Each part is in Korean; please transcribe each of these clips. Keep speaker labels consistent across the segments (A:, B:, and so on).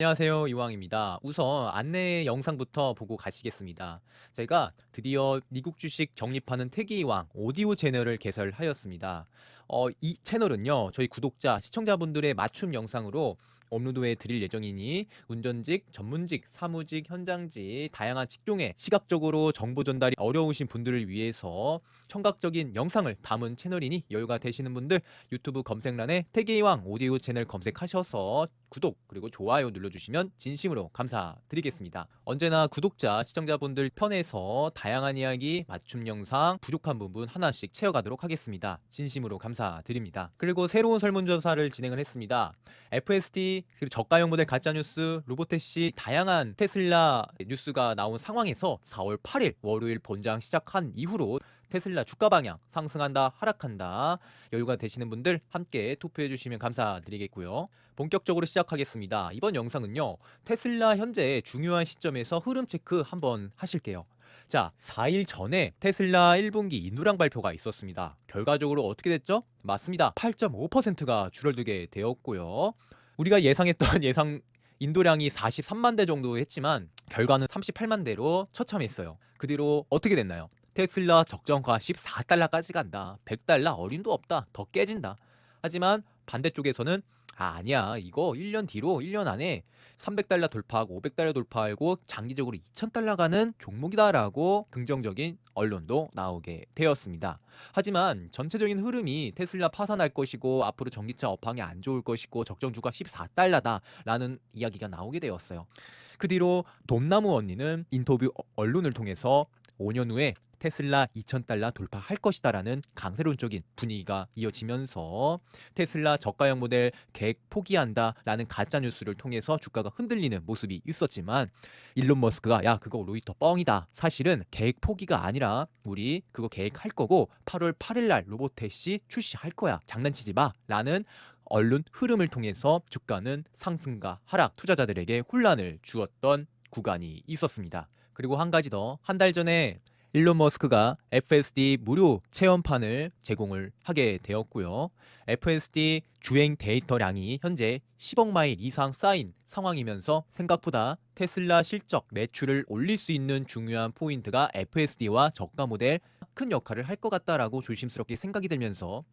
A: 안녕하세요. 이왕입니다. 우선 안내 영상부터 보고 가시겠습니다. 제가 드디어 미국 주식 적립하는 태기이왕 오디오 채널을 개설하였습니다. 이 채널은요, 저희 구독자, 시청자분들의 맞춤 영상으로 업로드해 드릴 예정이니 운전직, 전문직, 사무직, 현장직, 다양한 직종에 시각적으로 정보 전달이 어려우신 분들을 위해서 청각적인 영상을 담은 채널이니 여유가 되시는 분들 유튜브 검색란에 태계이왕 오디오 채널 검색하셔서 구독 그리고 좋아요 눌러주시면 진심으로 감사드리겠습니다. 언제나 구독자, 시청자분들 편에서 다양한 이야기, 맞춤 영상, 부족한 부분 하나씩 채워가도록 하겠습니다. 진심으로 감사드립니다. 그리고 새로운 설문조사를 진행을 했습니다. FSD, 그리고 저가형 모델 가짜뉴스, 로보테시 다양한 테슬라 뉴스가 나온 상황에서 4월 8일 월요일 본장 시작한 이후로 테슬라 주가 방향 상승한다 하락한다 여유가 되시는 분들 함께 투표해 주시면 감사드리겠고요. 본격적으로 시작하겠습니다. 이번 영상은요, 테슬라 현재 중요한 시점에서 흐름 체크 한번 하실게요. 자, 4일 전에 테슬라 1분기 인후량 발표가 있었습니다. 결과적으로 어떻게 됐죠? 맞습니다. 8.5%가 줄어들게 되었고요. 우리가 예상했던 예상 인도량이 43만 대 정도 했지만 결과는 38만 대로 처참했어요. 그 뒤로 어떻게 됐나요? 테슬라 적정가 14달러까지 간다. 100달러 어림도 없다. 더 깨진다. 하지만 반대쪽에서는 아니야. 이거 1년 뒤로 1년 안에 300달러 돌파하고 500달러 돌파하고 장기적으로 2000달러 가는 종목이다라고 긍정적인 언론도 나오게 되었습니다. 하지만 전체적인 흐름이 테슬라 파산할 것이고 앞으로 전기차 업황이 안 좋을 것이고 적정 주가 14달러다라는 이야기가 나오게 되었어요. 그 뒤로 돈나무 언니는 인터뷰 언론을 통해서 5년 후에 테슬라 2000달러 돌파할 것이다라는 강세론적인 분위기가 이어지면서 테슬라 저가형 모델 계획 포기한다라는 가짜 뉴스를 통해서 주가가 흔들리는 모습이 있었지만 일론 머스크가 야 그거 로이터 뻥이다. 사실은 계획 포기가 아니라 우리 그거 계획할 거고 8월 8일 날 로보택시 출시할 거야. 장난치지 마라는 언론 흐름을 통해서 주가는 상승과 하락, 투자자들에게 혼란을 주었던 구간이 있었습니다. 그리고 한 가지 더, 한 달 전에 일론 머스크가 FSD 무료 체험판을 제공을 하게 되었고요. FSD 주행 데이터량이 현재 10억 마일 이상 쌓인 상황이면서 생각보다 테슬라 실적 매출을 올릴 수 있는 중요한 포인트가 FSD와 저가 모델 큰 역할을 할 것 같다라고 조심스럽게 생각이 들면서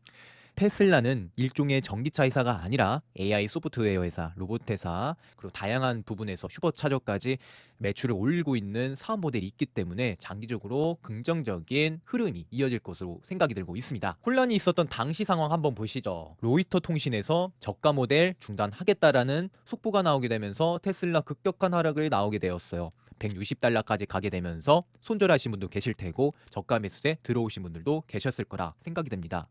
A: 테슬라는 일종의 전기차 회사가 아니라 AI 소프트웨어 회사, 로봇 회사, 그리고 다양한 부분에서 슈퍼차저까지 매출을 올리고 있는 사업 모델이 있기 때문에 장기적으로 긍정적인 흐름이 이어질 것으로 생각이 들고 있습니다. 혼란이 있었던 당시 상황 한번 보시죠. 로이터 통신에서 저가 모델 중단하겠다라는 속보가 나오게 되면서 테슬라 급격한 하락을 나오게 되었어요. 160달러까지 가게 되면서 손절하신 분도 계실 테고 저가 매수세 들어오신 분들도 계셨을 거라 생각이 됩니다.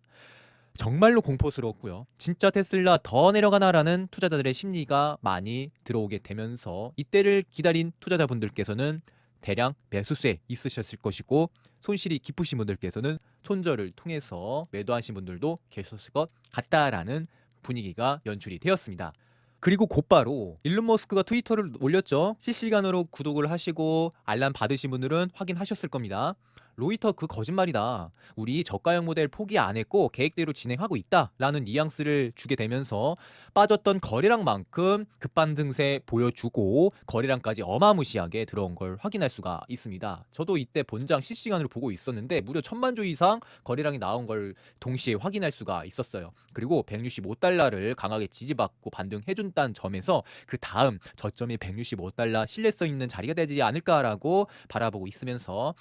A: 정말로 공포스러웠고요. 진짜 테슬라 더 내려가나라는 투자자들의 심리가 많이 들어오게 되면서 이때를 기다린 투자자분들께서는 대량 매수세 있으셨을 것이고 손실이 깊으신 분들께서는 손절을 통해서 매도하신 분들도 계셨을 것 같다라는 분위기가 연출이 되었습니다. 그리고 곧바로 일론 머스크가 트위터를 올렸죠. 실시간으로 구독을 하시고 알람 받으신 분들은 확인하셨을 겁니다. 로이터 그 거짓말이다. 우리 저가형 모델 포기 안 했고 계획대로 진행하고 있다라는 뉘앙스를 주게 되면서 빠졌던 거래량만큼 급반등세 보여주고 거래량까지 어마무시하게 들어온 걸 확인할 수가 있습니다. 저도 이때 본장 실시간으로 보고 있었는데 무려 1000만 주 이상 거래량이 나온 걸 동시에 확인할 수가 있었어요. 그리고 165달러를 강하게 지지받고 반등해준다는 점에서 그 다음 저점이 165달러 신뢰성 있는 자리가 되지 않을까라고 바라보고 있으면서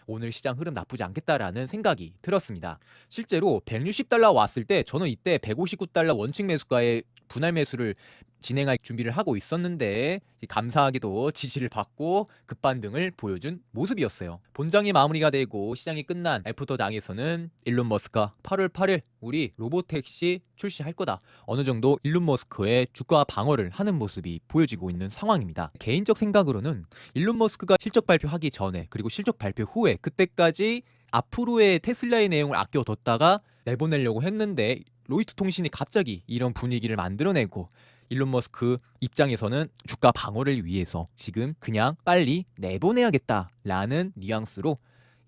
A: 오늘 시장 흐름 나쁘지 않겠다라는 생각이 들었습니다. 실제로 160달러 왔을 때 저는 이때 159달러 원칙 매수가의 분할 매수를 진행할 준비를 하고 있었는데 감사하게도 지지를 받고 급반등을 보여준 모습이었어요. 본장이 마무리가 되고 시장이 끝난 애프터장에서는 일론 머스크가 8월 8일 우리 로보택시 출시할 거다. 어느 정도 일론 머스크의 주가 방어를 하는 모습이 보여지고 있는 상황입니다. 개인적 생각으로는 일론 머스크가 실적 발표하기 전에 그리고 실적 발표 후에 그때까지 앞으로의 테슬라의 내용을 아껴뒀다가 내보내려고 했는데 로이터 통신이 갑자기 이런 분위기를 만들어내고 일론 머스크 입장에서는 주가 방어를 위해서 지금 그냥 빨리 내보내야겠다라는 뉘앙스로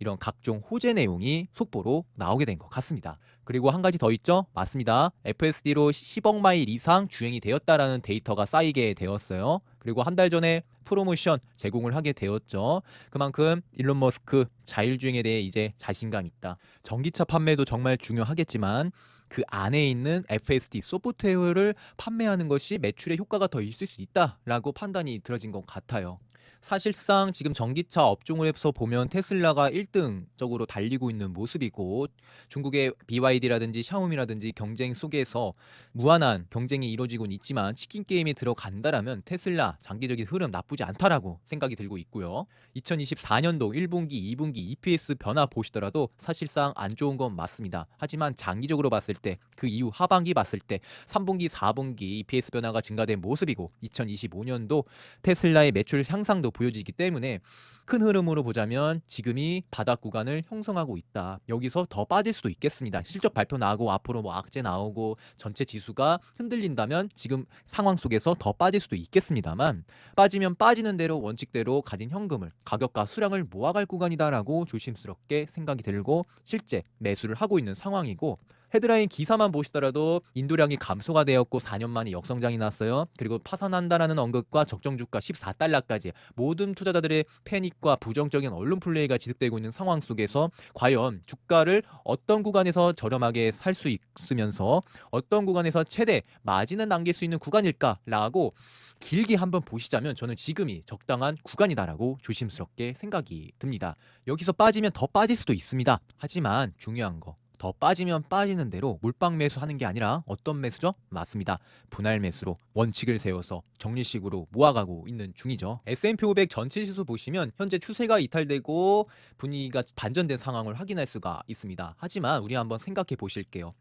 A: 이런 각종 호재 내용이 속보로 나오게 된 것 같습니다. 그리고 한 가지 더 있죠? 맞습니다. FSD로 10억 마일 이상 주행이 되었다라는 데이터가 쌓이게 되었어요. 그리고 한 달 전에 프로모션 제공을 하게 되었죠. 그만큼 일론 머스크 자율주행에 대해 이제 자신감 있다. 전기차 판매도 정말 중요하겠지만 그 안에 있는 FSD 소프트웨어를 판매하는 것이 매출에 효과가 더 있을 수 있다라고 판단이 들어진 것 같아요. 사실상 지금 전기차 업종에서 보면 테슬라가 1등적으로 달리고 있는 모습이고 중국의 BYD라든지 샤오미라든지 경쟁 속에서 무한한 경쟁이 이루어지고는 있지만 치킨 게임에 들어간다라면 테슬라 장기적인 흐름 나쁘지 않다라고 생각이 들고 있고요. 2024년도 1분기, 2분기 EPS 변화 보시더라도 사실상 안 좋은 건 맞습니다. 하지만 장기적으로 봤을 때 그 이후 하반기 봤을 때 3분기, 4분기 EPS 변화가 증가된 모습이고 2025년도 테슬라의 매출 향상도 보여지기 때문에 큰 흐름으로 보자면 지금이 바닥 구간을 형성하고 있다. 여기서 더 빠질 수도 있겠습니다. 실적 발표 나오고 앞으로 뭐 악재 나오고 전체 지수가 흔들린다면 지금 상황 속에서 더 빠질 수도 있겠습니다만 빠지면 빠지는 대로 원칙대로 가진 현금을 가격과 수량을 모아갈 구간이다라고 조심스럽게 생각이 들고 실제 매수를 하고 있는 상황이고 헤드라인 기사만 보시더라도 인도량이 감소가 되었고 4년 만에 역성장이 났어요. 그리고 파산한다라는 언급과 적정 주가 14달러까지 모든 투자자들의 패닉과 부정적인 언론 플레이가 지속되고 있는 상황 속에서 과연 주가를 어떤 구간에서 저렴하게 살 수 있으면서 어떤 구간에서 최대 마진을 남길 수 있는 구간일까라고 길게 한번 보시자면 저는 지금이 적당한 구간이다라고 조심스럽게 생각이 듭니다. 여기서 빠지면 더 빠질 수도 있습니다. 하지만 중요한 거 더 빠지면 빠지는 대로 몰빵 매수하는 게 아니라 어떤 매수죠? 맞습니다. 분할 매수로 원칙을 세워서 정리식으로 모아가고 있는 중이죠. S&P 500 전체 지수 보시면 현재 추세가 이탈되고 분위기가 반전된 상황을 확인할 수가 있습니다. 하지만 우리 한번 생각해 보실게요.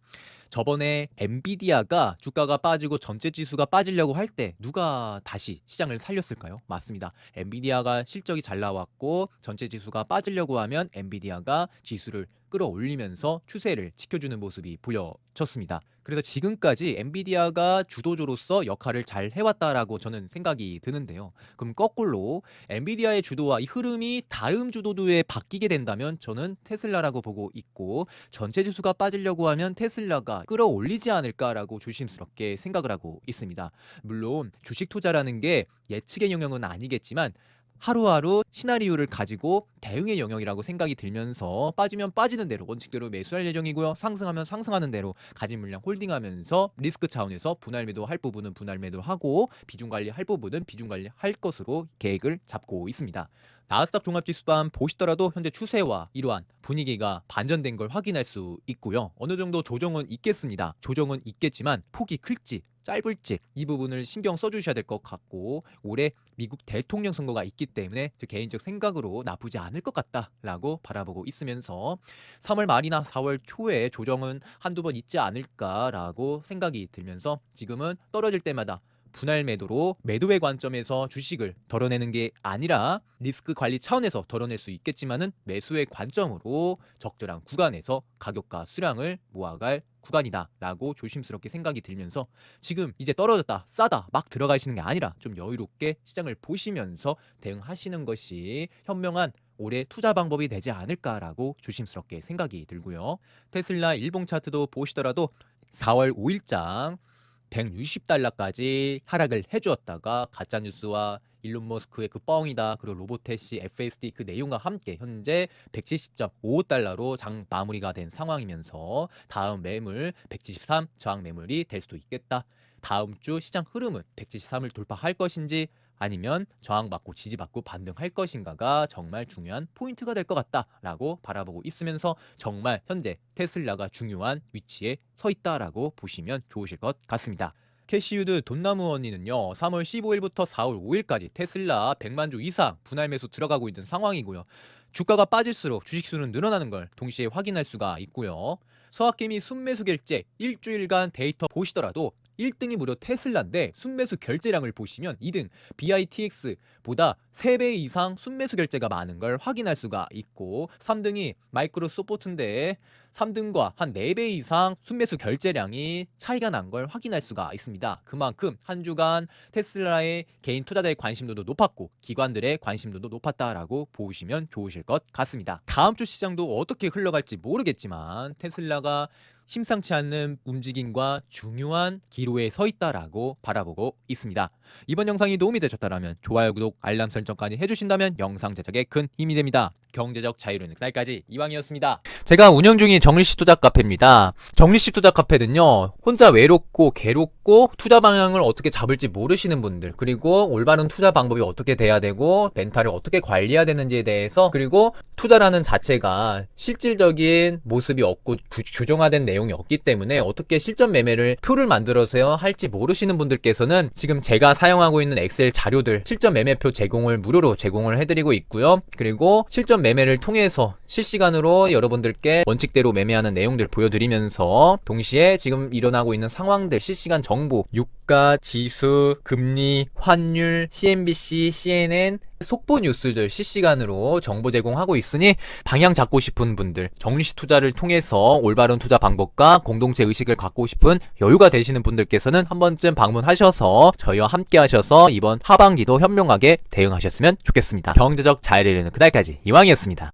A: 저번에 엔비디아가 주가가 빠지고 전체 지수가 빠지려고 할 때 누가 다시 시장을 살렸을까요? 맞습니다. 엔비디아가 실적이 잘 나왔고 전체 지수가 빠지려고 하면 엔비디아가 지수를 끌어올리면서 추세를 지켜주는 모습이 보여졌습니다. 그래서 지금까지 엔비디아가 주도주로서 역할을 잘 해왔다라고 저는 생각이 드는데요. 그럼 거꾸로 엔비디아의 주도와 이 흐름이 다음 주도주에 바뀌게 된다면 저는 테슬라라고 보고 있고 전체 지수가 빠지려고 하면 테슬라가 끌어올리지 않을까라고 조심스럽게 생각을 하고 있습니다. 물론 주식 투자라는 게 예측의 영역은 아니겠지만 하루하루 시나리오를 가지고 대응의 영역이라고 생각이 들면서 빠지면 빠지는 대로 원칙대로 매수할 예정이고요. 상승하면 상승하는 대로 가진 물량 홀딩하면서 리스크 차원에서 분할 매도할 부분은 분할 매도하고 비중 관리할 부분은 비중 관리할 것으로 계획을 잡고 있습니다. 나스닥 종합지수도 한 보시더라도 현재 추세와 이러한 분위기가 반전된 걸 확인할 수 있고요. 어느 정도 조정은 있겠습니다. 조정은 있겠지만 폭이 클지 짧을지 이 부분을 신경 써주셔야 될 것 같고 올해 미국 대통령 선거가 있기 때문에 제 개인적 생각으로 나쁘지 않을 것 같다라고 바라보고 있으면서 3월 말이나 4월 초에 조정은 한두 번 있지 않을까라고 생각이 들면서 지금은 떨어질 때마다 분할 매도로 매도의 관점에서 주식을 덜어내는 게 아니라 리스크 관리 차원에서 덜어낼 수 있겠지만은 매수의 관점으로 적절한 구간에서 가격과 수량을 모아갈 구간이다라고 조심스럽게 생각이 들면서 지금 이제 떨어졌다 싸다 막 들어가시는 게 아니라 좀 여유롭게 시장을 보시면서 대응하시는 것이 현명한 올해 투자 방법이 되지 않을까라고 조심스럽게 생각이 들고요. 테슬라 일봉 차트도 보시더라도 4월 5일장 160달러까지 하락을 해주었다가 가짜뉴스와 일론 머스크의 그 뻥이다 그리고 로보테시 FSD 그 내용과 함께 현재 170.55달러로 장 마무리가 된 상황이면서 다음 매물 173 저항 매물이 될 수도 있겠다. 다음 주 시장 흐름은 173을 돌파할 것인지 아니면 저항받고 지지받고 반등할 것인가가 정말 중요한 포인트가 될 것 같다라고 바라보고 있으면서 정말 현재 테슬라가 중요한 위치에 서 있다라고 보시면 좋으실 것 같습니다. 캐시우드 돈나무 언니는요 3월 15일부터 4월 5일까지 테슬라 100만 주 이상 분할 매수 들어가고 있는 상황이고요. 주가가 빠질수록 주식수는 늘어나는 걸 동시에 확인할 수가 있고요. 서학개미 순매수 결제 일주일간 데이터 보시더라도 1등이 무려 테슬라인데 순매수 결제량을 보시면 2등 BITX보다 3배 이상 순매수 결제가 많은 걸 확인할 수가 있고 3등이 마이크로소프트인데 3등과 한 4배 이상 순매수 결제량이 차이가 난 걸 확인할 수가 있습니다. 그만큼 한 주간 테슬라의 개인 투자자의 관심도도 높았고 기관들의 관심도도 높았다라고 보시면 좋으실 것 같습니다. 다음 주 시장도 어떻게 흘러갈지 모르겠지만 테슬라가 심상치 않는 움직임과 중요한 기로에 서 있다라고 바라보고 있습니다. 이번 영상이 도움이 되셨다면 좋아요, 구독, 알람 설정까지 해주신다면 영상 제작에 큰 힘이 됩니다. 경제적 자유로운 그날까지 이왕이었습니다. 제가 운영 중인 정리식 투자 카페입니다. 정리식 투자 카페는요, 혼자 외롭고 괴롭고 투자 방향을 어떻게 잡을지 모르시는 분들, 그리고 올바른 투자 방법이 어떻게 돼야 되고 멘탈을 어떻게 관리해야 되는지에 대해서, 그리고 투자라는 자체가 실질적인 모습이 없고 규정화된 내용이 없기 때문에 어떻게 실전 매매를 표를 만들어서 할지 모르시는 분들께서는 지금 제가 사용하고 있는 엑셀 자료들 실전 매매표 제공을 무료로 제공을 해드리고 있고요. 그리고 실전 매매를 통해서 실시간으로 여러분들께 원칙대로 매매하는 내용들 보여드리면서 동시에 지금 일어나고 있는 상황들 실시간 정보, 유가, 지수, 금리, 환율, CNBC, CNN 속보 뉴스들 실시간으로 정보 제공하고 있으니 방향 잡고 싶은 분들, 정리식 투자를 통해서 올바른 투자 방법과 공동체 의식을 갖고 싶은 여유가 되시는 분들께서는 한 번쯤 방문하셔서 저희와 함께 하셔서 이번 하반기도 현명하게 대응하셨으면 좋겠습니다. 경제적 자유를 이루는 그날까지 이왕이었습니다.